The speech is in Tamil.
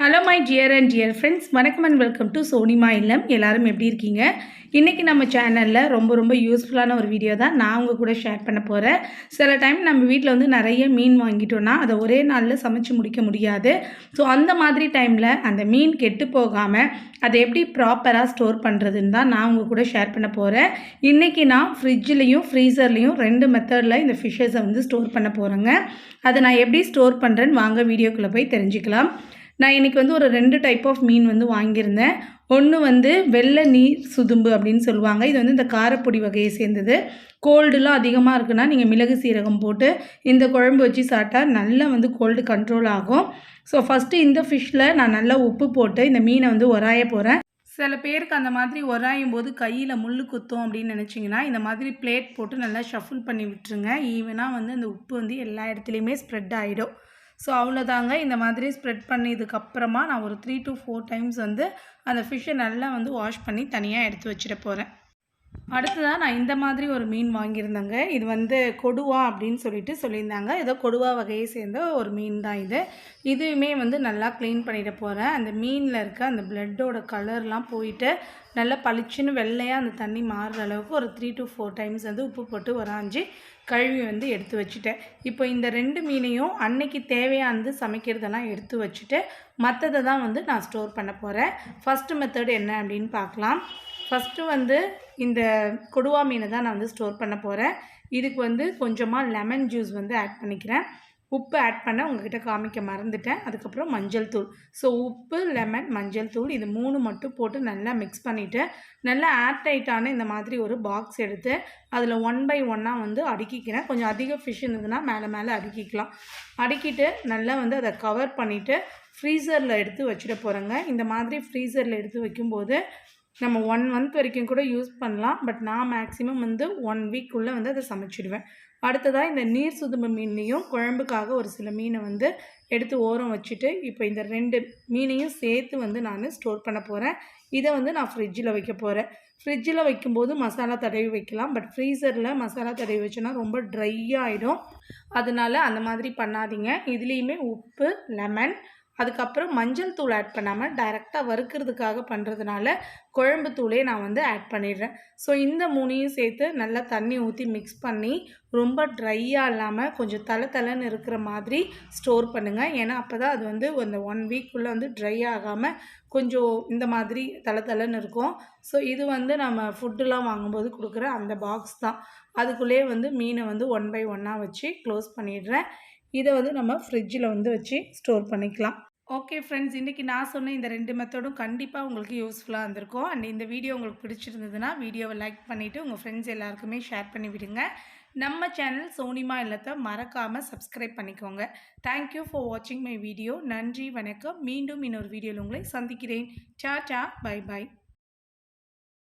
Hello my dear and dear friends, வணக்கம் அண்ட் வெல்கம் டு சோனிமா இல்லம். எல்லாரும் எப்படி இருக்கீங்க? இன்றைக்கி நம்ம சேனலில் ரொம்ப யூஸ்ஃபுல்லான ஒரு வீடியோ தான் நான் உங்கள் கூட ஷேர் பண்ண போகிறேன். சில டைம் நம்ம வீட்டில் வந்து நிறைய மீன் வாங்கிட்டோன்னா அதை ஒரே நாளில் சமைச்சு முடிக்க முடியாது. ஸோ அந்த மாதிரி டைமில் அந்த மீன் கெட்டு போகாமல் அதை எப்படி ப்ராப்பராக ஸ்டோர் பண்ணுறதுன்னு தான் நான் உங்கள் கூட ஷேர் பண்ண போகிறேன். இன்றைக்கி நான் ஃப்ரிட்ஜ்லேயும் ஃப்ரீசர்லேயும் 2 மெத்தடில் இந்த ஃபிஷ்ஷஸை வந்து ஸ்டோர் பண்ண போகிறேங்க. அதை நான் எப்படி ஸ்டோர் பண்ணுறேன்னு வாங்க வீடியோக்குள்ளே போய் தெரிஞ்சுக்கலாம். நான் இன்றைக்கி வந்து ஒரு 2 டைப் ஆஃப் மீன் வந்து வாங்கியிருந்தேன். ஒன்று வந்து வெள்ளை நீர் சுதும்பு அப்படின்னு சொல்லுவாங்க. இது வந்து இந்த காரப்பொடி வகையை சேர்ந்தது. கோல்டுலாம் அதிகமாக இருக்குன்னா நீங்கள் மிளகு சீரகம் போட்டு இந்த குழம்பு வச்சு சாப்பிட்டா நல்லா வந்து கோல்டு கண்ட்ரோல் ஆகும். ஸோ ஃபஸ்ட்டு இந்த ஃபிஷ்ஷில் நான் நல்லா உப்பு போட்டு இந்த மீனை வந்து உராய போகிறேன். சில பேருக்கு அந்த மாதிரி உராயும் போது கையில் முள் குத்தும் அப்படின்னு நினச்சிங்கன்னா இந்த மாதிரி பிளேட் போட்டு நல்லா ஷஃபில் பண்ணி விட்டுருங்க. ஈவனாக வந்து அந்த உப்பு வந்து எல்லா இடத்துலையுமே ஸ்ப்ரெட் ஆகிடும். ஸோ அவ்வளோதாங்க. இந்த மாதிரி ஸ்ப்ரெட் பண்ணியதுக்கப்புறமா நான் ஒரு 3 to 4 டைம்ஸ் வந்து அந்த ஃபிஷ்ஷை நல்லா வந்து வாஷ் பண்ணி தனியாக எடுத்து வச்சுட்டு போகிறேன். அடுத்ததாக நான் இந்த மாதிரி ஒரு மீன் வாங்கியிருந்தேங்க. இது வந்து கொடுவா அப்படின்னு சொல்லியிருந்தாங்க. ஏதோ கொடுவா வகையை சேர்ந்த ஒரு மீன் தான் இது. இதுவுமே வந்து நல்லா க்ளீன் பண்ணிட்டு போகிறேன். அந்த மீனில் இருக்க அந்த பிளட்டோட கலர்லாம் போயிட்டு நல்லா பளிச்சுன்னு வெள்ளையாக அந்த தண்ணி மாறுற அளவுக்கு ஒரு 3 to 4 டைம்ஸ் வந்து உப்பு போட்டு உராஞ்சி கழுவி வந்து எடுத்து வச்சுட்டேன். இப்போ இந்த 2 மீனையும் அன்னைக்கு தேவையானது சமைக்கிறதெல்லாம் எடுத்து வச்சுட்டு மற்றதை தான் வந்து நான் ஸ்டோர் பண்ண போகிறேன். ஃபஸ்ட்டு மெத்தட் என்ன அப்படின்னு பார்க்கலாம். ஃபஸ்ட்டு வந்து இந்த கொடுவா மீனை தான் நான் வந்து ஸ்டோர் பண்ண போகிறேன். இதுக்கு வந்து கொஞ்சமாக லெமன் ஜூஸ் வந்து ஆட் பண்ணிக்கிறேன். உப்பு ஆட் பண்ண உங்கள்கிட்ட காமிக்க மறந்துட்டேன். அதுக்கப்புறம் மஞ்சள் தூள். ஸோ உப்பு, லெமன், மஞ்சள் தூள் இது 3 மட்டும் போட்டு நல்லா மிக்ஸ் பண்ணிவிட்டு நல்லா ஏர்டைட்டான இந்த மாதிரி ஒரு பாக்ஸ் எடுத்து அதில் 1 by 1 வந்து அடுக்கிக்கிறேன். கொஞ்சம் அதிக ஃபிஷ் இருந்ததுன்னா மேலே அடுக்கிக்கலாம். அடுக்கிட்டு நல்லா வந்து அதை கவர் பண்ணிவிட்டு ஃப்ரீசரில் எடுத்து வச்சுட்டு போகிறேங்க. இந்த மாதிரி ஃப்ரீசரில் எடுத்து வைக்கும்போது நம்ம 1 month வரைக்கும் கூட யூஸ் பண்ணலாம். பட் நான் மேக்ஸிமம் வந்து 1 வீக்குள்ளே வந்து அதை சமைச்சிடுவேன். அடுத்ததாக இந்த நீர் சுதும்பு மீன்லேயும் குழம்புக்காக ஒரு சில மீனை வந்து எடுத்து ஓரம் வச்சுட்டு இப்போ இந்த 2 மீனையும் சேர்த்து வந்து நான் ஸ்டோர் பண்ண போகிறேன். இதை வந்து நான் ஃப்ரிட்ஜில் வைக்க போகிறேன். ஃப்ரிட்ஜில் வைக்கும்போது மசாலா தடவி வைக்கலாம். பட் ஃப்ரீசரில் மசாலா தடவி வச்சோன்னா ரொம்ப ட்ரை ஆகிடும். அதனால அந்த மாதிரி பண்ணாதீங்க. இதுலேயுமே உப்பு, லெமன், அதுக்கப்புறம் மஞ்சள் தூள் ஆட் பண்ணாமல் டைரெக்டாக வறுக்கிறதுக்காக பண்ணுறதுனால குழம்பு தூளே நான் வந்து ஆட் பண்ணிடுறேன். ஸோ இந்த 3ஐயும் சேர்த்து நல்லா தண்ணி ஊற்றி மிக்ஸ் பண்ணி ரொம்ப ட்ரையாக இல்லாமல் கொஞ்சம் தளன்னு இருக்கிற மாதிரி ஸ்டோர் பண்ணுங்கள். ஏன்னா அப்போ தான் அது வந்து அந்த 1 வீக்குள்ளே வந்து ட்ரை ஆகாமல் கொஞ்சம் இந்த மாதிரி தளன்னு இருக்கும். ஸோ இது வந்து நம்ம ஃபுட்டுலாம் வாங்கும்போது கொடுக்குற அந்த பாக்ஸ் தான். அதுக்குள்ளேயே வந்து மீனை வந்து 1 by 1 வச்சு க்ளோஸ் பண்ணிடுறேன். இதை வந்து நம்ம ஃப்ரிட்ஜில் வந்து வச்சு ஸ்டோர் பண்ணிக்கலாம். ஓகே ஃப்ரெண்ட்ஸ், இன்றைக்கி நான் சொன்ன இந்த 2 மெத்தடும் கண்டிப்பாக உங்களுக்கு யூஸ்ஃபுல்லாக இருந்திருக்கும். அண்ட் இந்த வீடியோ உங்களுக்கு பிடிச்சிருந்ததுன்னா வீடியோவை லைக் பண்ணிவிட்டு உங்கள் ஃப்ரெண்ட்ஸ் எல்லாருக்குமே ஷேர் பண்ணி விடுங்க. நம்ம சேனல் சோனிமா இல்லத்தை மறக்காமல் சப்ஸ்கிரைப் பண்ணிக்கோங்க. தேங்க்யூ ஃபார் வாட்சிங் மை வீடியோ. நன்றி, வணக்கம். மீண்டும் இன்னொரு வீடியோவில் உங்களை சந்திக்கிறேன். Tata, bye by.